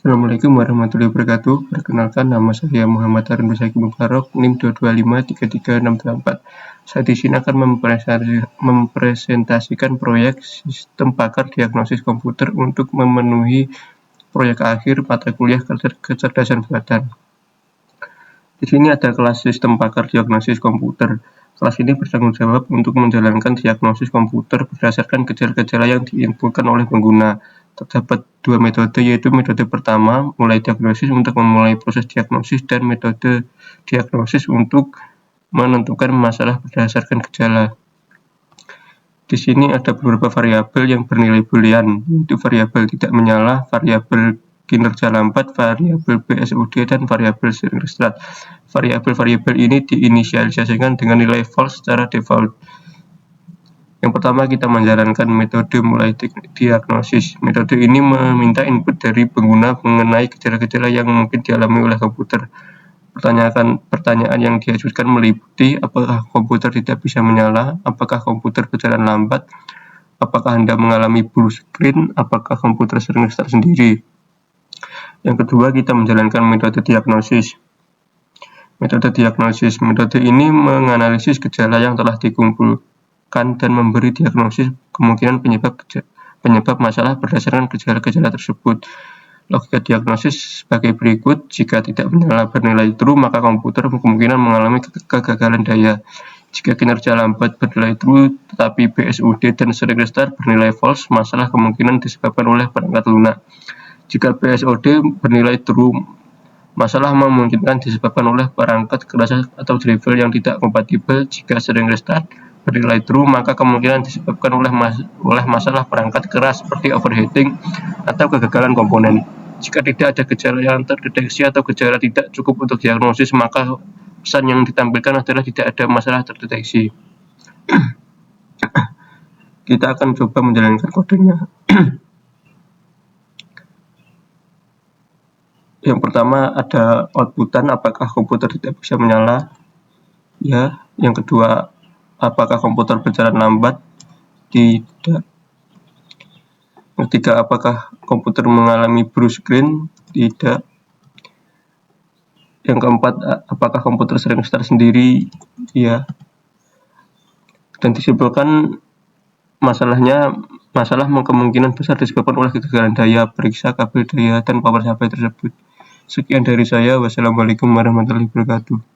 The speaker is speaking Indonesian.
Assalamualaikum warahmatullahi wabarakatuh. Perkenalkan, nama saya Muhammad Harun Besaki Mubarok, NIM 2253364. Saya di sini akan mempresentasikan proyek sistem pakar diagnosis komputer untuk memenuhi proyek akhir mata kuliah kecerdasan buatan. Di sini ada kelas sistem pakar diagnosis komputer. Kelas ini bertanggung jawab untuk menjalankan diagnosis komputer berdasarkan gejala-gejala yang diinputkan oleh pengguna. Terdapat dua metode, yaitu metode pertama, mulai diagnosis untuk memulai proses diagnosis, dan metode diagnosis untuk menentukan masalah berdasarkan gejala. Di sini ada beberapa variabel yang bernilai boolean, yaitu variabel tidak menyala, variabel kinerja lambat, variabel BSOD, dan variabel sering restart. Variabel-variabel ini diinisialisasikan dengan nilai false secara default. Yang pertama, kita menjalankan metode mulai diagnosis. Metode ini meminta input dari pengguna mengenai gejala-gejala yang mungkin dialami oleh komputer. Pertanyaan yang diajukan meliputi apakah komputer tidak bisa menyala, apakah komputer berjalan lambat, apakah Anda mengalami blue screen, apakah komputer sering restart sendiri. Yang kedua, kita menjalankan metode diagnosis. Metode ini menganalisis gejala yang telah dikumpulkan dan memberi diagnosis kemungkinan penyebab masalah berdasarkan gejala-gejala tersebut. Logika diagnosis sebagai berikut: jika tidak menyala bernilai true, maka komputer kemungkinan mengalami kegagalan daya. Jika kinerja lambat bernilai true, tetapi BSOD dan sering restart bernilai false, masalah kemungkinan disebabkan oleh perangkat lunak. Jika BSOD bernilai true, masalah memungkinkan disebabkan oleh perangkat keras atau driver yang tidak kompatibel. Jika sering restart bernilai true, maka kemungkinan disebabkan oleh masalah perangkat keras seperti overheating atau kegagalan komponen. Jika tidak ada gejala yang terdeteksi atau gejala tidak cukup untuk diagnosis, maka pesan yang ditampilkan adalah tidak ada masalah terdeteksi. Kita akan coba menjalankan kodenya. Yang pertama ada outputan, apakah komputer tidak bisa menyala? Ya. Yang kedua, apakah komputer berjalan lambat? Tidak. Yang ketiga, apakah komputer mengalami blue screen? Tidak. Yang keempat, apakah komputer sering start sendiri? Ya. Dan disimpulkan masalah kemungkinan besar disebabkan oleh kegagalan daya. Periksa kabel daya dan power supply tersebut. Sekian dari saya. Wassalamualaikum warahmatullahi wabarakatuh.